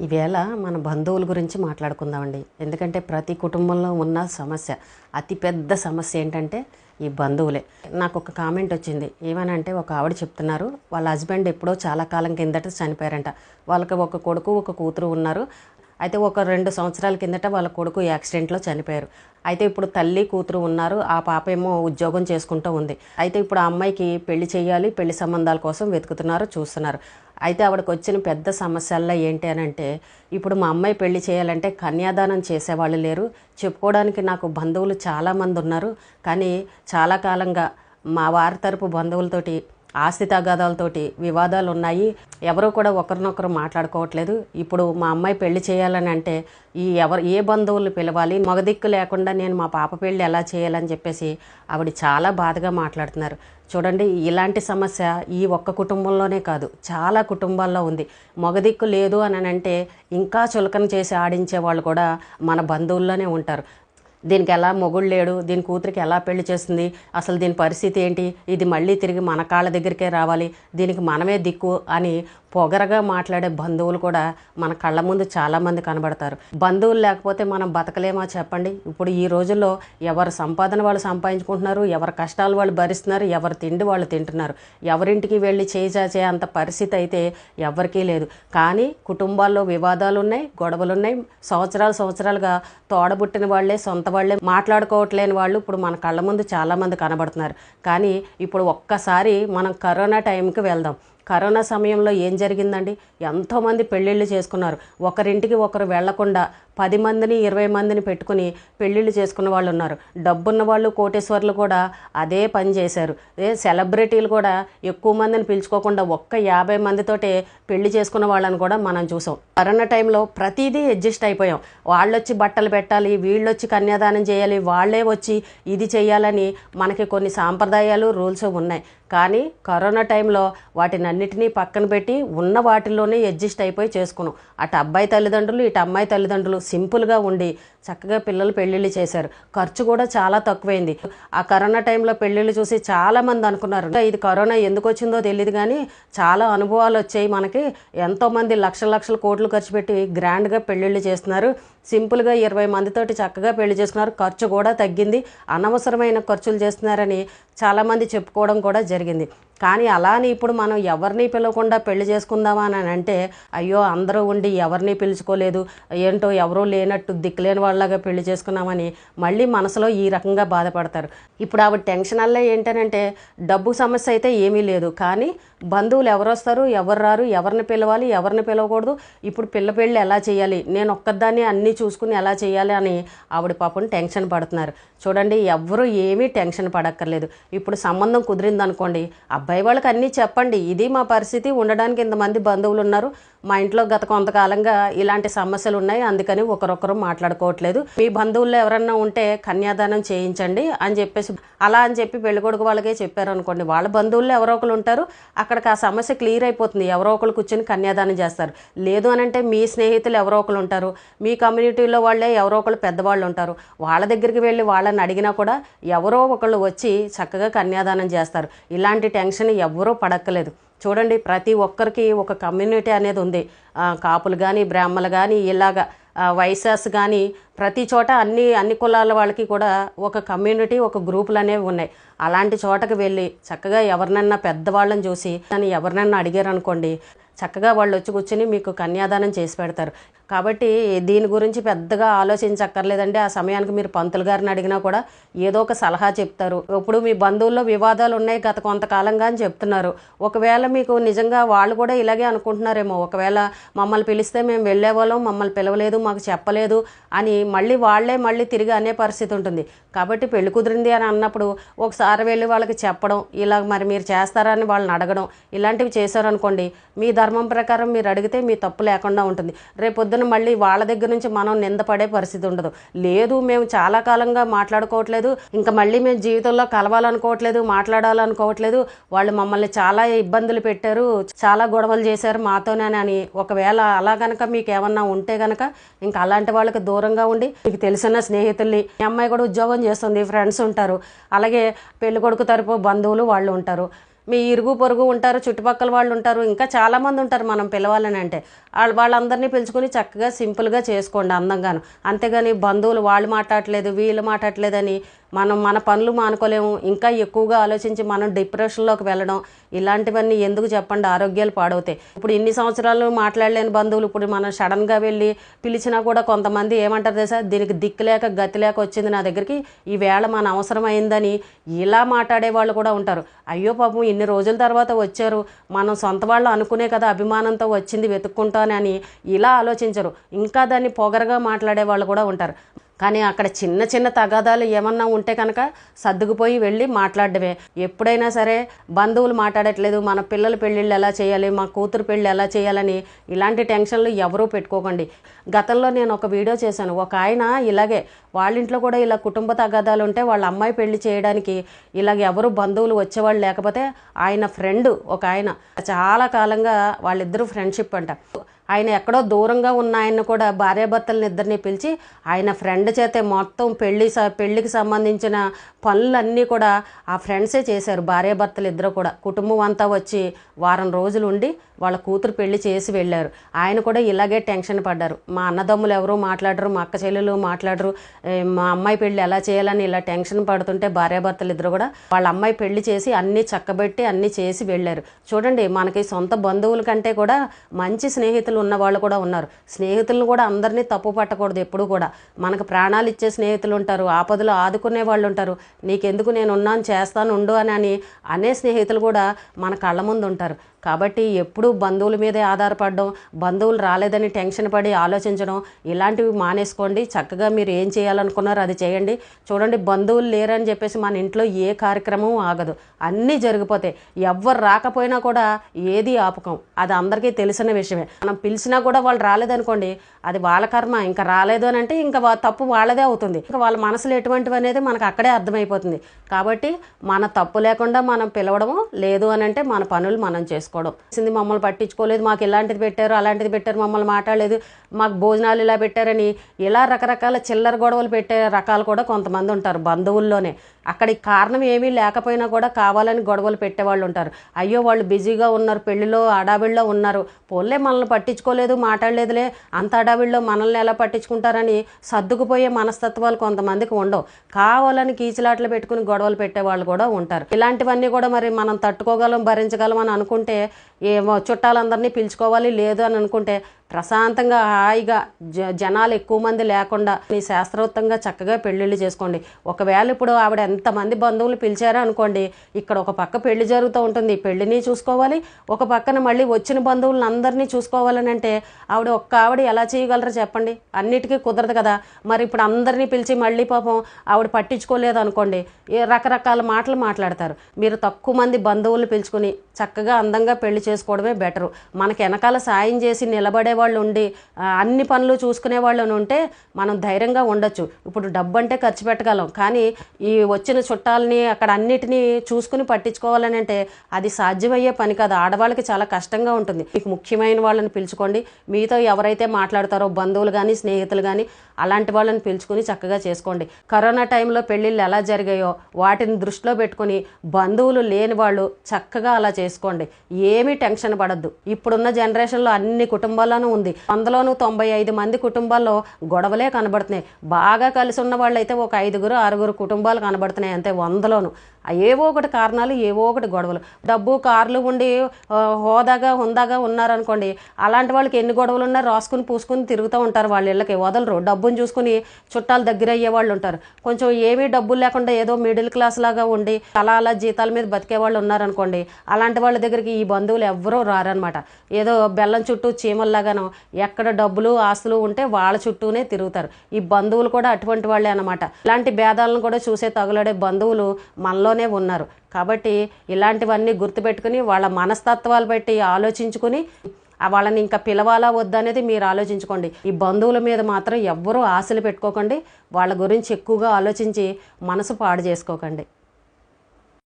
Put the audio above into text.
ఈవేళ మన బంధువుల గురించి మాట్లాడుకుందామండి. ఎందుకంటే ప్రతి కుటుంబంలో ఉన్న సమస్య, అతిపెద్ద సమస్య ఏంటంటే ఈ బంధువులే. నాకు ఒక కామెంట్ వచ్చింది. ఏమనంటే ఒక ఆవిడ చెప్తున్నారు, వాళ్ళ హస్బెండ్ ఎప్పుడో చాలా కాలం కిందట చనిపోయారంట. వాళ్ళకి ఒక కొడుకు ఒక కూతురు ఉన్నారు. అయితే ఒక 2 సంవత్సరాల కిందట వాళ్ళ కొడుకు యాక్సిడెంట్లో చనిపోయారు. అయితే ఇప్పుడు తల్లి కూతురు ఉన్నారు. ఆ పాప ఏమో ఉద్యోగం చేసుకుంటూ ఉంది. అయితే ఇప్పుడు ఆ అమ్మాయికి పెళ్లి చేయాలి, పెళ్లి సంబంధాల కోసం వెతుకుతున్నారు, చూస్తున్నారు. అయితే ఆవిడకి వచ్చిన పెద్ద సమస్యల్లో ఏంటి అని అంటే, ఇప్పుడు మా అమ్మాయి పెళ్లి చేయాలంటే కన్యాదానం చేసేవాళ్ళు లేరు. చెప్పుకోవడానికి నాకు బంధువులు చాలామంది ఉన్నారు. కానీ చాలా కాలంగా మా వారి తరపు బంధువులతోటి ఆస్తి తగాదాలతోటి వివాదాలు ఉన్నాయి. ఎవరు కూడా ఒకరినొకరు మాట్లాడుకోవట్లేదు. ఇప్పుడు మా అమ్మాయి పెళ్లి చేయాలని అంటే ఏ బంధువులు పిలవాలి, మగదిక్కు లేకుండా నేను మా పాప పెళ్లి ఎలా చేయాలని చెప్పేసి ఆవిడ చాలా బాధగా మాట్లాడుతున్నారు. చూడండి, ఇలాంటి సమస్య ఈ ఒక్క కుటుంబంలోనే కాదు, చాలా కుటుంబాల్లో ఉంది. మగదిక్కు లేదు అని అంటే ఇంకా చులకన చేసి ఆడించే వాళ్ళు కూడా మన బంధువుల్లోనే ఉంటారు. దీనికి ఎలా మొగుడు లేడు, దీని కూతురికి ఎలా పెళ్లి చేస్తుంది, అసలు దీని పరిస్థితి ఏంటి, ఇది మళ్ళీ తిరిగి మన కాళ్ళ దగ్గరికే రావాలి, దీనికి మనమే దిక్కు అని పొగరగా మాట్లాడే బంధువులు కూడా మన కళ్ళ ముందు చాలామంది కనబడతారు. బంధువులు లేకపోతే మనం బతకలేమా చెప్పండి. ఇప్పుడు ఈ రోజుల్లో ఎవరి సంపాదన వాళ్ళు సంపాదించుకుంటున్నారు, ఎవరి కష్టాలు వాళ్ళు భరిస్తున్నారు, ఎవరి తిండి వాళ్ళు తింటున్నారు. ఎవరింటికి వెళ్ళి చేజాచే అంత పరిస్థితి అయితే ఎవరికీ లేదు. కానీ కుటుంబాల్లో వివాదాలు ఉన్నాయి, గొడవలు ఉన్నాయి. సంవత్సరాలుగా తోడబుట్టిన వాళ్ళే, సొంత వాళ్ళే మాట్లాడుకోవట్లేని వాళ్ళు ఇప్పుడు మన కళ్ళ ముందు చాలామంది కనబడుతున్నారు. కానీ ఇప్పుడు ఒక్కసారి మనం కరోనా టైంకి వెళ్దాం. కరోనా సమయంలో ఏం జరిగిందండి? ఎంతోమంది పెళ్ళిళ్ళు చేసుకున్నారు. ఒకరింటికి ఒకరు వెళ్లకుండా 10 మందిని 20 మందిని పెట్టుకుని పెళ్ళిళ్ళు చేసుకున్న వాళ్ళు ఉన్నారు. డబ్బున్న వాళ్ళు, కోటేశ్వర్లు కూడా అదే పని చేశారు. సెలబ్రిటీలు కూడా ఎక్కువ మందిని పిలుచుకోకుండా ఒక్క 50 మందితోటే పెళ్లి చేసుకున్న వాళ్ళని కూడా మనం చూసాం. కరోనా టైంలో ప్రతిదీ అడ్జస్ట్ అయిపోయాం. వాళ్ళొచ్చి బట్టలు పెట్టాలి, వీళ్ళొచ్చి కన్యాదానం చేయాలి, వాళ్ళే వచ్చి ఇది చేయాలని మనకి కొన్ని సాంప్రదాయాలు, రూల్స్ ఉన్నాయి. కానీ కరోనా టైంలో వాటినన్నిటినీ పక్కన పెట్టి ఉన్న వాటిల్లోనే అడ్జస్ట్ అయిపోయి చేసుకున్నాం. అటు అబ్బాయి తల్లిదండ్రులు, ఇటు అమ్మాయి తల్లిదండ్రులు సింపుల్గా ఉండి చక్కగా పిల్లలు పెళ్ళిళ్ళు చేశారు. ఖర్చు కూడా చాలా తక్కువైంది. ఆ కరోనా టైంలో పెళ్ళిళ్ళు చూసి చాలామంది అనుకున్నారు ఇది కరోనా ఎందుకు వచ్చిందో తెలియదు, కానీ చాలా అనుభవాలు వచ్చాయి మనకి. ఎంతోమంది లక్షల కోట్లు ఖర్చు పెట్టి గ్రాండ్గా పెళ్ళిళ్ళు చేస్తున్నారు. సింపుల్గా 20 మందితోటి చక్కగా పెళ్లి చేసుకున్నారు. ఖర్చు కూడా తగ్గింది. అనవసరమైన ఖర్చులు చేస్తున్నారని చాలామంది చెప్పుకోవడం కూడా జరిగింది. కానీ అలానే ఇప్పుడు మనం ఎవరిని పిలవకుండా పెళ్లి చేసుకుందామా అని అంటే, అయ్యో అందరూ ఉండి ఎవరిని పిలుచుకోలేదు, ఏంటో ఎవరూ లేనట్టు దిక్కులేని వాళ్ళగా పెళ్లి చేసుకున్నామని మళ్ళీ మనసులో ఈ రకంగా బాధపడతారు. ఇప్పుడు ఆవిడ టెన్షన్ వల్ల ఏంటనంటే, డబ్బు సమస్య అయితే ఏమీ లేదు, కానీ బంధువులు ఎవరు వస్తారు, ఎవరు రారు, ఎవరిని పిలవాలి, ఎవరిని పిలవకూడదు, ఇప్పుడు పిల్ల పెళ్ళి ఎలా చేయాలి, నేను ఒక్కదాన్ని అన్నీ చూసుకుని ఎలా చేయాలి అని ఆవిడ పాపం టెన్షన్ పడుతున్నారు. చూడండి, ఎవ్వరూ ఏమీ టెన్షన్ పడక్కర్లేదు. ఇప్పుడు సంబంధం కుదిరిందనుకోండి, అబ్బాయి వాళ్ళకి అన్నీ చెప్పండి, ఇది మా పరిస్థితి, ఉండడానికి ఇంతమంది బంధువులు ఉన్నారు, మా ఇంట్లో గత కొంతకాలంగా ఇలాంటి సమస్యలు ఉన్నాయి, అందుకని ఒకరొకరు మాట్లాడుకోవట్లేదు, మీ బంధువుల్లో ఎవరన్నా ఉంటే కన్యాదానం చేయించండి అని చెప్పేసి అలా అని చెప్పి పెళ్ళికొడుకు వాళ్ళకే చెప్పారు అనుకోండి, వాళ్ళ బంధువుల్లో ఎవరో ఒకరు ఉంటారు, అక్కడికి ఆ సమస్య క్లియర్ అయిపోతుంది. ఎవరో ఒకరు కూర్చొని కన్యాదానం చేస్తారు. లేదు అని అంటే మీ స్నేహితులు ఎవరో ఒకరు ఉంటారు, మీ కమ్యూనిటీలో వాళ్ళే ఎవరో ఒకరు పెద్దవాళ్ళు ఉంటారు, వాళ్ళ దగ్గరికి వెళ్ళి వాళ్ళని అడిగినా కూడా ఎవరో ఒకళ్ళు వచ్చి చక్కగా కన్యాదానం చేస్తారు. ఇలాంటి టెన్షన్ ఎవ్వరూ పడక్కలేదు. చూడండి, ప్రతి ఒక్కరికి ఒక కమ్యూనిటీ అనేది ఉంది. కాపులు కానీ, బ్రాహ్మలు కానీ, ఇలాగా వైశ్యాస్ కానీ, ప్రతి చోట అన్ని కులాల వాళ్ళకి కూడా ఒక కమ్యూనిటీ, ఒక గ్రూపులు అనేవి ఉన్నాయి. అలాంటి చోటకి వెళ్ళి చక్కగా ఎవరినన్నా పెద్దవాళ్ళని చూసి ఎవరినన్నా అడిగారు అనుకోండి, చక్కగా వాళ్ళు వచ్చి కూర్చొని మీకు కన్యాదానం చేసి పెడతారు. కాబట్టి దీని గురించి పెద్దగా ఆలోచించక్కర్లేదండి. ఆ సమయానికి మీరు పంతులు గారిని అడిగినా కూడా ఏదో ఒక సలహా చెప్తారు. ఇప్పుడు మీ బంధువుల్లో వివాదాలు ఉన్నాయి గత కొంతకాలంగా అని చెప్తున్నారు. ఒకవేళ మీకు నిజంగా వాళ్ళు కూడా ఇలాగే అనుకుంటున్నారేమో, ఒకవేళ మమ్మల్ని పిలిస్తే మేము వెళ్ళేవాళ్ళం, మమ్మల్ని పిలవలేదు, మాకు చెప్పలేదు అని మళ్ళీ తిరిగి అనే పరిస్థితి ఉంటుంది. కాబట్టి పెళ్లి కుదిరింది అని అన్నప్పుడు ఒకసారి వెళ్ళి వాళ్ళకి చెప్పడం, ఇలా మరి మీరు చేస్తారా అని వాళ్ళని అడగడం, ఇలాంటివి చేశారనుకోండి, మీ ధర్మం ప్రకారం మీరు అడిగితే మీ తప్పు లేకుండా ఉంటుంది. రేపొద్దున మళ్ళీ వాళ్ళ దగ్గర నుంచి మనం నిందపడే పరిస్థితి ఉండదు. లేదు మేము చాలా కాలంగా మాట్లాడుకోవట్లేదు, ఇంకా మళ్ళీ మేము జీవితంలో కలవాలనుకోవట్లేదు, మాట్లాడాలనుకోవట్లేదు, వాళ్ళు మమ్మల్ని చాలా ఇబ్బందులు పెట్టారు, చాలా గొడవలు చేశారు మాతోనే అని ఒకవేళ అలా గనక మీకు ఏమన్నా ఉంటే గనక ఇంకా అలాంటి వాళ్ళకి దూరంగా ఉండి, మీకు తెలిసిన స్నేహితుల్ని, మీ అమ్మాయి కూడా ఉద్యోగం చేస్తుంది, ఫ్రెండ్స్ ఉంటారు, అలాగే పెళ్ళికొడుకు తరపు బంధువులు వాళ్ళు ఉంటారు, మీ ఇరుగు పొరుగు ఉంటారు, చుట్టుపక్కల వాళ్ళు ఉంటారు, ఇంకా చాలామంది ఉంటారు మనం పిలవాలని అంటే వాళ్ళందరినీ పిలుచుకుని చక్కగా సింపుల్గా చేసుకోండి అందంగాను. అంతేగాని బంధువులు వాళ్ళు మాట్లాడట్లేదు వీళ్ళు మాట్లాడట్లేదని మన పనులు మానుకోలేము, ఇంకా ఎక్కువగా ఆలోచించి మనం డిప్రెషన్లోకి వెళ్ళడం ఇలాంటివన్నీ ఎందుకు చెప్పండి, ఆరోగ్యాలు పాడవుతాయి. ఇప్పుడు ఇన్ని సంవత్సరాలు మాట్లాడలేని బంధువులు ఇప్పుడు మనం సడన్గా వెళ్ళి పిలిచినా కూడా కొంతమంది ఏమంటారు తెలుసా, దీనికి దిక్కు లేక గతి లేక వచ్చింది నా దగ్గరికి, ఈవేళ మన అవసరం అయిందని ఇలా మాట్లాడే వాళ్ళు కూడా ఉంటారు. అయ్యో పాపం ఇన్ని రోజుల తర్వాత వచ్చారు, మనం సొంత వాళ్ళు అనుకునే కదా అభిమానంతో వచ్చింది వెతుక్కుంటానని ఇలా ఆలోచించరు, ఇంకా దాన్ని పొగరగా మాట్లాడే వాళ్ళు కూడా ఉంటారు. కానీ అక్కడ చిన్న చిన్న తగాదాలు ఏమన్నా ఉంటే కనుక సర్దుకుపోయి వెళ్ళి మాట్లాడడమే. ఎప్పుడైనా సరే బంధువులు మాట్లాడట్లేదు, మన పిల్లల పెళ్ళిళ్ళు ఎలా చేయాలి, మా కూతురు పెళ్ళి ఎలా చేయాలని ఇలాంటి టెన్షన్లు ఎవరూ పెట్టుకోకండి. గతంలో నేను ఒక వీడియో చేశాను, ఒక ఆయన ఇలాగే వాళ్ళ ఇంట్లో కూడా ఇలా కుటుంబ తగాదాలు ఉంటే వాళ్ళ అమ్మాయి పెళ్లి చేయడానికి ఇలాగ ఎవరు బంధువులు వచ్చేవాళ్ళు లేకపోతే ఆయన ఫ్రెండ్ ఒక ఆయన చాలా కాలంగా వాళ్ళిద్దరూ ఫ్రెండ్షిప్ అంట. ఆయన ఎక్కడో దూరంగా ఉన్న ఆయన్ని కూడా భార్యాభర్తలను ఇద్దరిని పిలిచి ఆయన ఫ్రెండ్ చేతే మొత్తం పెళ్ళికి సంబంధించిన పనులన్నీ కూడా ఆ ఫ్రెండ్సే చేశారు. భార్యాభర్తలు ఇద్దరు కూడా కుటుంబం అంతా వచ్చి వారం రోజులు ఉండి వాళ్ళ కూతురు పెళ్లి చేసి వెళ్ళారు. ఆయన కూడా ఇలాగే టెన్షన్ పడ్డారు, మా అన్నదమ్ములు ఎవరు మాట్లాడరు, మా అక్క చెల్లెలు మాట్లాడరు, మా అమ్మాయి పెళ్ళి ఎలా చేయాలని ఇలా టెన్షన్ పడుతుంటే భార్యాభర్తలు ఇద్దరు కూడా వాళ్ళ అమ్మాయి పెళ్లి చేసి అన్నీ చక్కబెట్టి అన్నీ చేసి వెళ్ళారు. చూడండి, మనకి సొంత బంధువుల కంటే కూడా మంచి స్నేహితులు ఉన్న వాళ్ళు కూడా ఉన్నారు. స్నేహితులను కూడా అందరినీ తప్పు పట్టకూడదు. ఎప్పుడు కూడా మనకు ప్రాణాలు ఇచ్చే స్నేహితులు ఉంటారు, ఆపదలు ఆదుకునే వాళ్ళు ఉంటారు, నీకెందుకు నేను ఉన్నాను చేస్తాను ఉండు అని అనే స్నేహితులు కూడా మన కళ్ళ ముందు ఉంటారు. కాబట్టి ఎప్పుడూ బంధువుల మీదే ఆధారపడడం, బంధువులు రాలేదని టెన్షన్ పడి ఆలోచించడం ఇలాంటివి మానేసుకోండి. చక్కగా మీరు ఏం చేయాలనుకున్నారో అది చేయండి. చూడండి, బంధువులు లేరని చెప్పేసి మన ఇంట్లో ఏ కార్యక్రమం ఆగదు, అన్నీ జరిగిపోతాయి. ఎవ్వరు రాకపోయినా కూడా ఏది ఆపకం, అది అందరికీ తెలిసిన విషయమే. మనం పిలిచినా కూడా వాళ్ళు రాలేదనుకోండి, అది వాళ్ళ కర్మ, ఇంకా రాలేదు అని అంటే ఇంకా తప్పు వాళ్ళదే అవుతుంది. ఇంకా వాళ్ళ మనసులో ఎటువంటివి అనేది మనకు అక్కడే అర్థమైపోతుంది. కాబట్టి మన తప్పు లేకుండా మనం పిలవడము, లేదు అని అంటే మన పనులు మనం చేసుకోవడం. మమ్మల్ని పట్టించుకోలేదు, మాకు ఇలాంటిది పెట్టారు అలాంటిది పెట్టారు, మమ్మల్ని మాట్లాడలేదు, మాకు భోజనాలు ఇలా పెట్టారని ఇలా రకరకాల చిల్లర గొడవలు పెట్టే రకాలు కూడా కొంతమంది ఉంటారు బంధువుల్లోనే. అక్కడికి కారణం ఏమీ లేకపోయినా కూడా కావాలని గొడవలు పెట్టేవాళ్ళు ఉంటారు. అయ్యో వాళ్ళు బిజీగా ఉన్నారు, పెళ్లిలో అడావిడిలో ఉన్నారు, పోన్లే మనల్ని పట్టించుకోలేదు మాట్లాడలేదులే, అంత అడావిడిలో మనల్ని ఎలా పట్టించుకుంటారని సర్దుకుపోయే మనస్తత్వాలు కొంతమందికి ఉండవు. కావాలని కీచులాట్లు పెట్టుకుని గొడవలు పెట్టేవాళ్ళు కూడా ఉంటారు. ఇలాంటివన్నీ కూడా మరి మనం తట్టుకోగలం భరించగలం అని అనుకుంటే ఏమో చుట్టాలందరినీ పిలుచుకోవాలి, లేదు అని అనుకుంటే ప్రశాంతంగా హాయిగా జనాలు ఎక్కువ మంది లేకుండా మీ శాస్త్రోక్తంగా చక్కగా పెళ్ళిళ్ళు చేసుకోండి. ఒకవేళ ఇప్పుడు ఆవిడ ఎంతమంది బంధువులు పిలిచారో అనుకోండి, ఇక్కడ ఒక పక్క పెళ్లి జరుగుతూ ఉంటుంది, పెళ్లిని చూసుకోవాలి, ఒక పక్కన మళ్ళీ వచ్చిన బంధువులను అందరినీ చూసుకోవాలని అంటే ఆవిడ ఎలా చేయగలరో చెప్పండి, అన్నిటికీ కుదరదు కదా. మరి ఇప్పుడు అందరినీ పిలిచి మళ్ళీ పాపం ఆవిడ పట్టించుకోలేదు అనుకోండి, రకరకాల మాటలు మాట్లాడతారు. మీరు తక్కువ మంది బంధువులు పిలుచుకుని చక్కగా అందంగా పెళ్లి చేసుకోవడమే బెటరు. మనకి వెనకాల సాయం చేసి నిలబడే వాళ్ళు ఉండి అన్ని పనులు చూసుకునే వాళ్ళు ఉంటే మనం ధైర్యంగా ఉండొచ్చు. ఇప్పుడు డబ్బు అంటే ఖర్చు పెట్టగలం, కానీ ఈ వచ్చిన చుట్టాలని అక్కడ అన్నిటినీ చూసుకుని పట్టించుకోవాలని అంటే అది సాధ్యమయ్యే పని కాదు. ఆడవాళ్ళకి చాలా కష్టంగా ఉంటుంది. మీకు ముఖ్యమైన వాళ్ళని పిలుచుకోండి, మీతో ఎవరైతే మాట్లాడతారో బంధువులు కానీ స్నేహితులు కానీ అలాంటి వాళ్ళని పిలుచుకుని చక్కగా చేసుకోండి. కరోనా టైంలో పెళ్ళిళ్ళు ఎలా జరిగాయో వాటిని దృష్టిలో పెట్టుకుని బంధువులు లేని వాళ్ళు చక్కగా అలా చేసుకోండి, ఏమీ టెన్షన్ పడద్దు. ఇప్పుడున్న జనరేషన్లో అన్ని కుటుంబాల్లోనూ ఉంది, అందులోనూ 95 మంది కుటుంబాల్లో గొడవలే కనబడుతున్నాయి. బాగా కలిసి ఉన్న వాళ్ళు అయితే ఒక 5-6 కుటుంబాలు కనబడుతున్నాయి అంతే, 100లోనూ ఏవో ఒకటి కారణాలు, ఏవో ఒకటి గొడవలు. డబ్బు కార్లు ఉండి హుందాగా ఉన్నారనుకోండి, అలాంటి వాళ్ళకి ఎన్ని గొడవలు ఉన్నా రాసుకుని పూసుకుని తిరుగుతూ ఉంటారు, వాళ్ళ ఇళ్ళకి వదలరు. డబ్బుని చూసుకుని చుట్టాలు దగ్గర అయ్యే వాళ్ళు ఉంటారు. కొంచెం ఏమీ డబ్బులు లేకుండా ఏదో మిడిల్ క్లాస్ లాగా ఉండి అలా జీతాల మీద బతికే వాళ్ళు ఉన్నారనుకోండి, అలాంటి వాళ్ళ దగ్గరికి ఈ బంధువులు ఎవ్వరూ రారనమాట. ఏదో బెల్లం చుట్టూ చీమల్లాగానో ఎక్కడ డబ్బులు ఆస్తులు ఉంటే వాళ్ళ చుట్టూనే తిరుగుతారు. ఈ బంధువులు కూడా అటువంటి వాళ్ళే అనమాట. ఇలాంటి భేదాలను కూడా చూసే తగులాడే బంధువులు మనలోనే ఉన్నారు. కాబట్టి ఇలాంటివన్నీ గుర్తుపెట్టుకుని వాళ్ళ మనస్తత్వాలు బట్టి ఆలోచించుకుని వాళ్ళని ఇంకా పిలవాలా వద్దనేది మీరు ఆలోచించుకోండి. ఈ బంధువుల మీద మాత్రం ఎవ్వరూ ఆశలు పెట్టుకోకండి, వాళ్ళ గురించి ఎక్కువగా ఆలోచించి మనసు పాడు చేసుకోకండి.